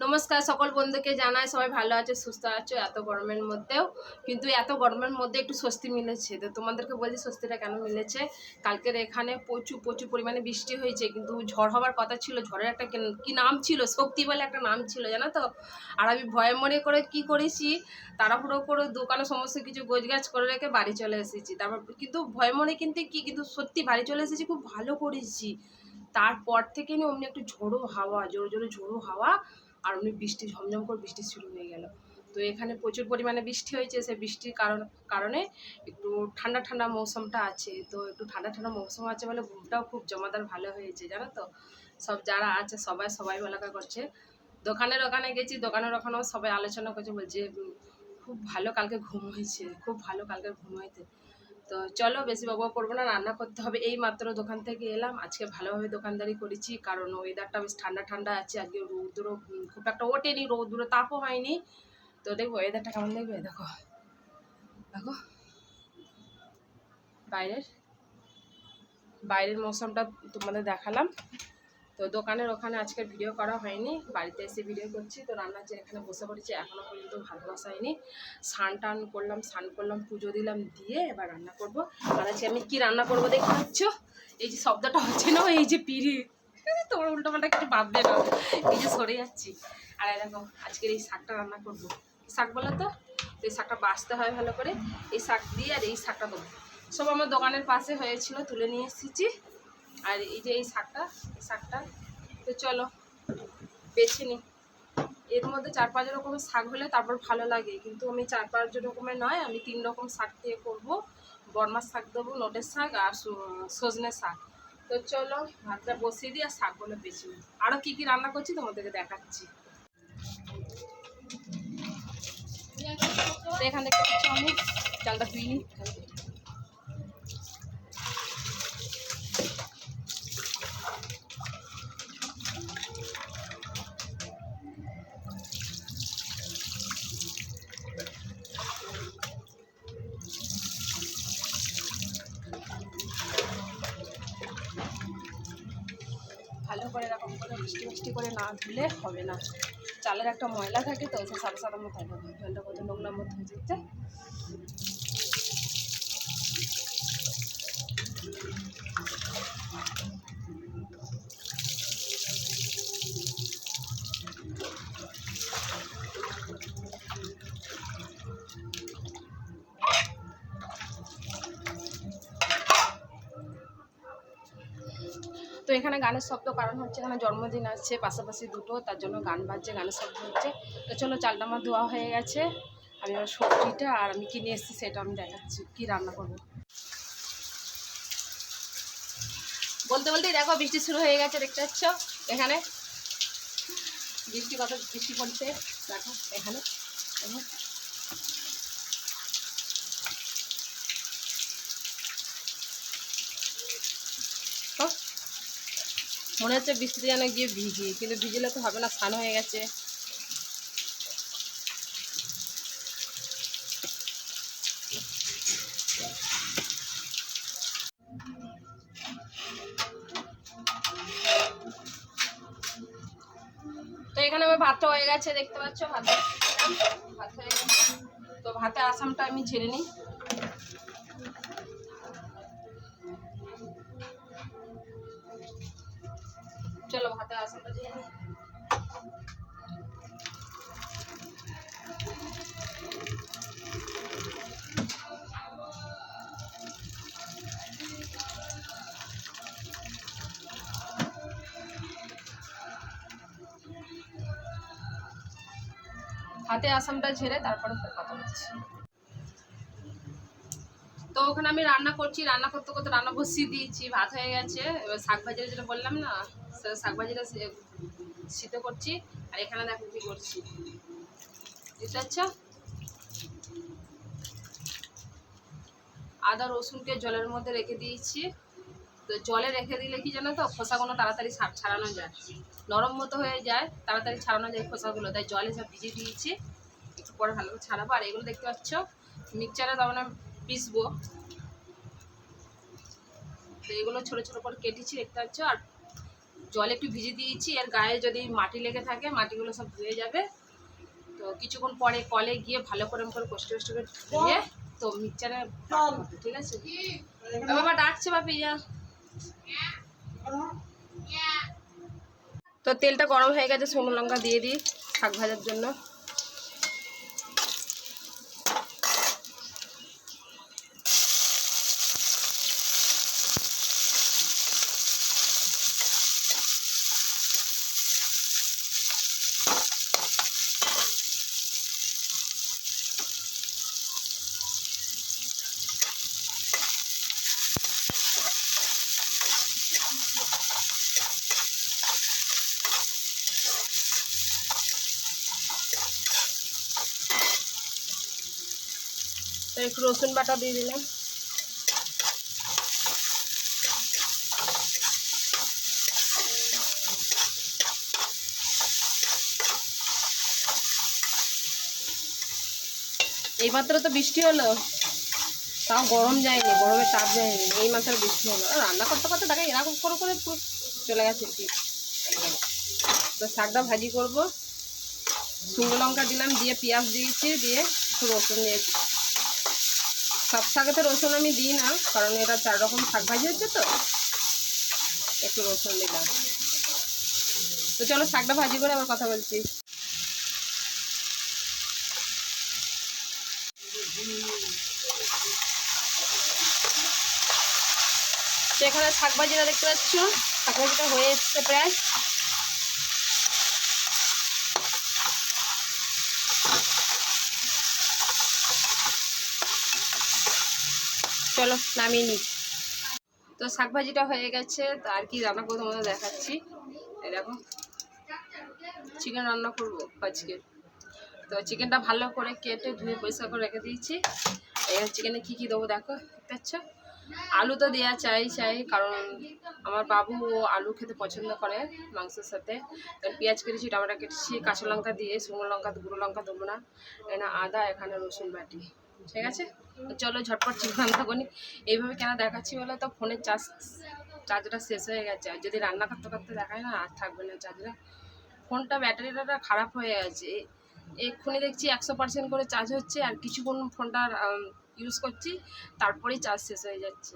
নমস্কার সকল বন্ধুকে জানাই সবাই ভালো আছে সুস্থ আছো এত গরমের মধ্যেও কিন্তু এত গরমের মধ্যে একটু স্বস্তি মিলেছে। তো তোমাদেরকে বলছি স্বস্তিটা কেন মিলেছে। কালকের এখানে প্রচুর পরিমাণে বৃষ্টি হয়েছে, কিন্তু ঝড় হওয়ার কথা ছিল। ঝড়ের একটা কি নাম ছিল, শক্তি বলে একটা নাম ছিল জানো তো। আর আমি ভয়ে মনে করে কি করেছি, তাড়াহুড়ো করে দোকানে সমস্ত কিছু গোছগাছ করে রেখে বাড়ি চলে এসেছি। তারপর কিন্তু ভয় মনে কিন্তু সত্যি বাড়ি চলে এসেছি, খুব ভালো করেছি। তারপর থেকে নিয়ে অমনি একটু ঝোড়ো হাওয়া, জোরে জোরে ঝোড়ো হাওয়া, আর অমনি বৃষ্টি ঝমঝম করে বৃষ্টি শুরু হয়ে গেল। তো এখানে প্রচুর পরিমাণে বৃষ্টি হয়েছে, সেই বৃষ্টির কারণে একটু ঠান্ডা ঠান্ডা মৌসুমটা আছে। তো একটু ঠান্ডা ঠান্ডা মৌসুম আছে বলে ঘুমটাও খুব জমাদার ভালো হয়েছে জানো তো। সব যারা আছে সবাই বলাকা করছে। ওখানে গেছি, ওখানেও সবাই আলোচনা করছে, বলছে খুব ভালো কালকে ঘুম হয়েছে, খুব ভালো কালকে ঘুম হয়েছে। তো চলো বেশি বাবা করবো না, রান্না করতে হবে। এই মাত্র দোকান থেকে এলাম, আজকে ভালোভাবে দোকানদারি করেছি কারণ ওয়েদারটা বেশ ঠান্ডা ঠান্ডা আছে। আজকে রৌদ্র খুব একটা ওঠেনি, রৌদ্র তাপও হয়নি। তো দেখবো ওয়েদারটা কেমন দেখবে। দেখো দেখো বাইরের মৌসুমটা তোমাদের দেখালাম। তো দোকানের ওখানে আজকে ভিডিও করা হয়নি, বাড়িতে এসে ভিডিও করছি। তো রান্নার যে এখানে বসে পড়েছি, এখনও পর্যন্ত ভাত বসাইনি। স্নান করলাম, পুজো দিলাম, দিয়ে এবার রান্না করব। আর আজকে আমি কি রান্না করবো দেখতে পাচ্ছ, এই যে শব্দটা হচ্ছে না, এই যে পিড়ি, তোমার উল্টোপাল্টা কিছু ভাববে না, এই যে সরে যাচ্ছি। আর দেখো আজকের এই শাকটা রান্না করবো। শাক বলো তো, এই শাকটা বাছতে হয় ভালো করে, এই শাক দিয়ে আর এই শাকটা দেবো। সব আমার দোকানের পাশে হয়েছিল, তুলে নিয়ে এসেছি। আর এই যে এই শাকটা তো চলো বেছে নিই। এর মধ্যে 4-5 রকমের শাক হলে তারপর ভালো লাগে, কিন্তু আমি 4-5 রকমের নয়, আমি 3 রকম শাক দিয়ে করবো। বরমার শাক দেবো, নোটের শাক আর সজনের শাক। তো চলো ভাতটা বসিয়ে দিই আর শাকগুলো বেছে নিই। আরও কী কী রান্না করছি তোমাদেরকে দেখাচ্ছি। তো এখানে দেখতে পাচ্ছি আমি চালটা ধুই নিই। ভালো করে এরকম করে মিষ্টি করে না ধুলে হবে না, চালের একটা ময়লা থাকে, তো ওইসব সাদা সাদা মতো হবে, জলটা কত নোংরার মতো হয়ে যাচ্ছে। তো এখানে গানের শব্দ কারণ হচ্ছে এখানে জন্মদিন আসছে পাশাপাশি দুটো, তার জন্য গান বাজছে, গানের শব্দ হচ্ছে। তো চলো চালটা আমার ধোয়া হয়ে গেছে, আমি এবার সবজিটা আর আমি কিনে এসেছি সেটা আমি দেখাচ্ছি কি রান্না করবো। বলতে দেখো বৃষ্টি শুরু হয়ে গেছে, দেখতে পাচ্ছ এখানে বৃষ্টি পড়ছে, দেখো এখানে। মনে হচ্ছে বৃষ্টিতে যেন গিয়ে ভিজি, কিন্তু ভিজলে তো হবে না, স্নান হয়ে গেছে। তো এখানে আমার ভাতটা হয়ে গেছে, দেখতে পাচ্ছ ভাত হয়ে গেছে। তো ভাতে আসামটা আমি ঝেড়ে নিই। চলো ভাতে আসামটা ঝেড়ে নিই। হাতে আসামটা ঝেড়ে তারপরে কথা বলছি। তো ওখানে আমি রান্না করছি, রান্না করতে করতে রান্না বসিয়ে দিয়েছি, ভাত হয়ে গেছে। এবার শাক ভাজিটা যেটা বললাম না, শাক ভাজিটা সিদ্ধ করছি। আর এখানে দেখো কি করছি, বুঝতে পারছ, আদা রসুনকে জলের মধ্যে রেখে দিয়েছি। তো জলে রেখে দিলে কি জানো তো, খোসাগুলো তাড়াতাড়ি ছাড়ানো যায়, নরম মতো হয়ে যায়, তাড়াতাড়ি ছাড়ানো যায় খোসাগুলো, তাই জলে সব ভিজিয়ে দিয়েছি। একটু পরে ভালো করে ছাড়াবো। আর এগুলো দেখতে পাচ্ছ মিক্সচারে তখন পিসবো। তো এগুলো ছোটো ছোটো করে কেটেছি দেখতে পাচ্ছ। আর জল একটু ভিজে দিয়েছি, আর গায়ে যদি মাটি লেগে থাকে মাটিগুলো সব ধুয়ে যাবে। তো কিছুক্ষণ পরে কলে গিয়ে ভালো করে কষ্ট করে ধুয়ে তো মিক্সচারে, ঠিক আছে বাবা ডাকছে বাপি যা। তো তেলটা গরম হয়ে গেছে, শুকনো লঙ্কা দিয়ে দিই শাক ভাজার জন্য। তো একটু রসুন বাটা দিয়ে দিলাম। এইমাত্র তো বৃষ্টি হলো, তাও গরম যায়নি, গরমের তাপ যায়নি, এই মাত্র বৃষ্টি হলো। রান্না করতে করতে দেখা এরকম করে করে পুরো চলে গেছে কি। তো শাকটা ভাজি করবো, শুকনো লঙ্কা দিলাম, দিয়ে পেঁয়াজ দিয়েছি, দিয়ে একটু রসুন দিয়েছি। সব শাকেতে রসুন আমি দিই না, কারণ এটা 4 রকম শাক ভাজি হচ্ছে, তো একটু রসুন দিলাম। তো চলো শাকটা ভাজি করে আবার কথা বলছি। তো এখানে শাক ভাজিটা দেখতে পাচ্ছ, শাক ভাজিটা হয়ে এসছে প্রায়। চলো নামিয়ে নিই। তো শাক ভাজিটা হয়ে গেছে, তো আর কি রান্না করবো তোমাদের দেখাচ্ছি। এই দেখো চিকেন রান্না করবো আজকে। তো চিকেনটা ভালো করে কেটে ধুয়ে পরিষ্কার করে রেখে দিয়েছি। এখানে চিকেনে কী কী দেবো দেখো, দেখতে পাচ্ছ। আলু তো দেওয়া চাই, কারণ আমার বাবু আলু খেতে পছন্দ করে মাংসের সাথে। পেঁয়াজ কেটেছি, টমেটো কেটেছি, কাঁচা লঙ্কা দিয়ে, শুকনো লঙ্কা, গুঁড়ো লঙ্কা দেবো না, এখানে আদা, এখানে রসুন বাটি, ঠিক আছে। চলো ঝটপট চিকেন রান্না করি। এইভাবে কেন দেখাচ্ছি বলে, তো ফোনের চার্জটা শেষ হয়ে গেছে, আর যদি রান্না করতে করতে দেখায় না আর থাকবে না চার্জটা। ফোনটা ব্যাটারিটা খারাপ হয়ে গেছে, এক্ষুনি দেখছি 100% করে চার্জ হচ্ছে, আর কিছুক্ষণ ফোনটা ইউজ করছি, তারপরেই চার্জ শেষ হয়ে যাচ্ছে।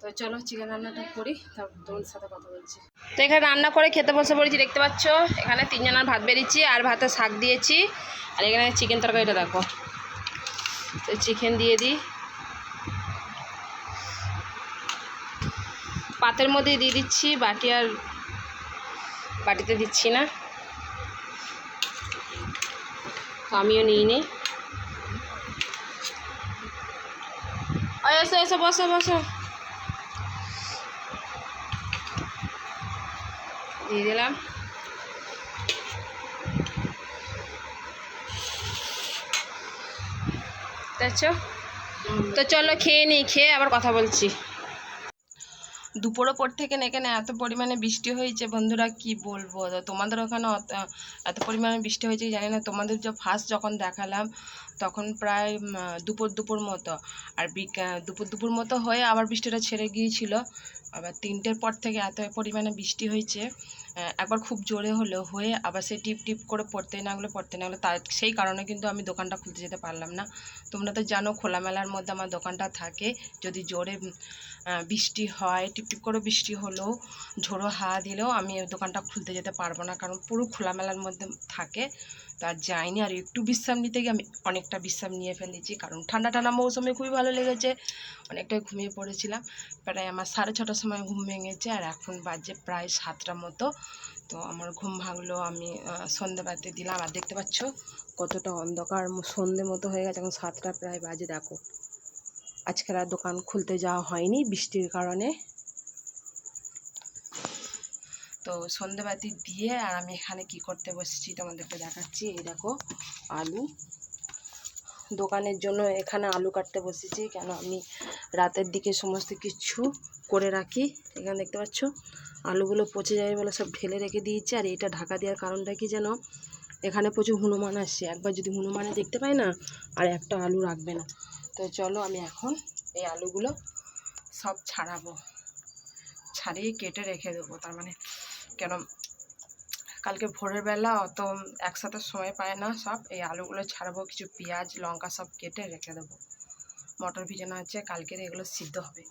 তো চলো চিকেন রান্নাটা করি, তারপর তোমাদের সাথে কথা বলছি। তো এখানে রান্না করে খেতে বসে পড়েছি, দেখতে পাচ্ছ এখানে 3 জনের ভাত বেরিয়েছি, আর ভাতে শাক দিয়েছি, আর এখানে চিকেন তরকারিটা দেখো। তো চিকেন দিয়ে দিই, পাতের মধ্যে দিয়ে দিচ্ছি, বাটিতে দিচ্ছি না, তো আমিও নিয়ে নিই। এসো এসো, বসো বসো, দিয়ে দিলাম। দেখছো, তো চলো খেয়ে নিই, খেয়ে আবার কথা বলছি। দুপুরের পর থেকে এখানে এত পরিমাণে বৃষ্টি হয়েছে বন্ধুরা, কি বলবো। তোমাদের ওখানে এত পরিমাণে বৃষ্টি হয়েছে জানি না। তোমাদের ফার্স্ট যখন দেখালাম তখন প্রায় দুপুর মতো, আর দুপুর মতো হয়ে আবার বৃষ্টিটা ছেড়ে গিয়েছিল। আবার 3টের পর থেকে এত পরিমাণে বৃষ্টি হয়েছে, একবার খুব জোরে হয়ে আবার সেই টিপ টিপ করে পড়তে না গেলো, তার সেই কারণে কিন্তু আমি দোকানটা খুলতে যেতে পারলাম না। তোমরা তো জানো খোলামেলার মধ্যে আমার দোকানটা থাকে, যদি জোরে বৃষ্টি হয়, টিপটিপ করে বৃষ্টি হলেও, ঝোড়ো হাওয়া দিলেও আমি দোকানটা খুলতে যেতে পারবো না, কারণ পুরো খোলামেলার মধ্যে থাকে। তার যাইনি, আর একটু বিশ্রাম নিতে গিয়ে আমি অনেকটা বিশ্রাম নিয়ে ফেলেছি, কারণ ঠান্ডা মৌসুমে খুবই ভালো লেগেছে, অনেকটাই ঘুমিয়ে পড়েছিলাম। প্রায় আমার 6:30টার সময় ঘুম ভেঙেছে, আর এখন বাজে প্রায় 7টা মতো। তো আমার ঘুম ভাঙলো, আমি সন্ধ্যেবাতি দিলাম, আর দেখতে পাচ্ছ কতটা অন্ধকার, সন্ধ্যে মতো হয়ে গেছে, এখন 7টা প্রায় বাজে। দেখো আজকের আর দোকান খুলতে যাওয়া হয়নি বৃষ্টির কারণে। তো সন্ধ্যেবাতি দিয়ে আর আমি এখানে কি করতে বসেছি তোমাদেরকে দেখাচ্ছি। এই দেখো আলু, দোকানের জন্য এখানে আলু কাটতে বসেছি, কেন আমি রাতের দিকে সমস্ত কিছু করে রাখি। এখানে দেখতে পাচ্ছ আলুগুলো পচে যাবে বলে সব ঢেলে রেখে দিয়েছি। আর এইটা ঢাকা দেওয়ার কারণটা কি যেন, এখানে প্রচুর হনুমান আসছে, একবার যদি হনুমানে দেখতে পাই না আর একটা আলু রাখবে না। তো চলো আমি এখন এই আলুগুলো সব ছাড়িয়ে কেটে রেখে দেবো, তার মানে কেন কালকে ভোরের বেলা অত একসাথে সময় পায় না। সব এই আলুগুলো ছাড়াবো, কিছু পেঁয়াজ লঙ্কা সব কেটে রেখে দেবো। মটর ভিজানো আছে, কালকের এগুলো সিদ্ধ হবে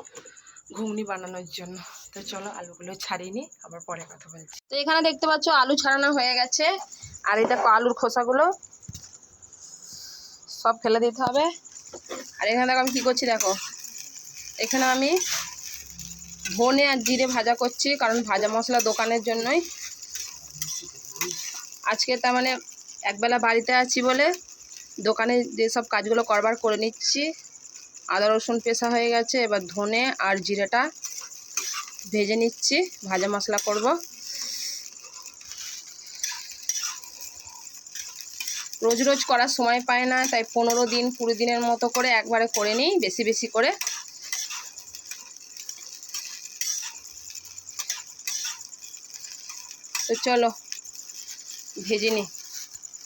ঘুগনি বানানোর জন্য। তো চলো আলুগুলো ছাড়িয়ে নিই, আবার পরে কথা বলছি। তো এখানে দেখতে পাচ্ছ আলু ছাড়ানো হয়ে গেছে। আর এই দেখো আলুর খোসাগুলো সব ফেলে দিতে হবে। আর এখানে দেখো আমি কী করছি, দেখো এখানে আমি ধনে আর জিরে ভাজা করছি, কারণ ভাজা মশলা দোকানের জন্যই। আজকে তার মানে একবেলা বাড়িতে আছি বলে দোকানে যেসব কাজগুলো করবার করে নিচ্ছি। আদা রসুন পেশা হয়ে গেছে, এবার ধনে আর জিরেটা ভেজে নিচ্ছি, ভাজা মশলা করব। রোজ রোজ করার সময় পায় না, তাই 15 দিন 20 দিনের মতো করে একবারে করে নিই, বেশি বেশি করে। তো চলো ভেজে নিই।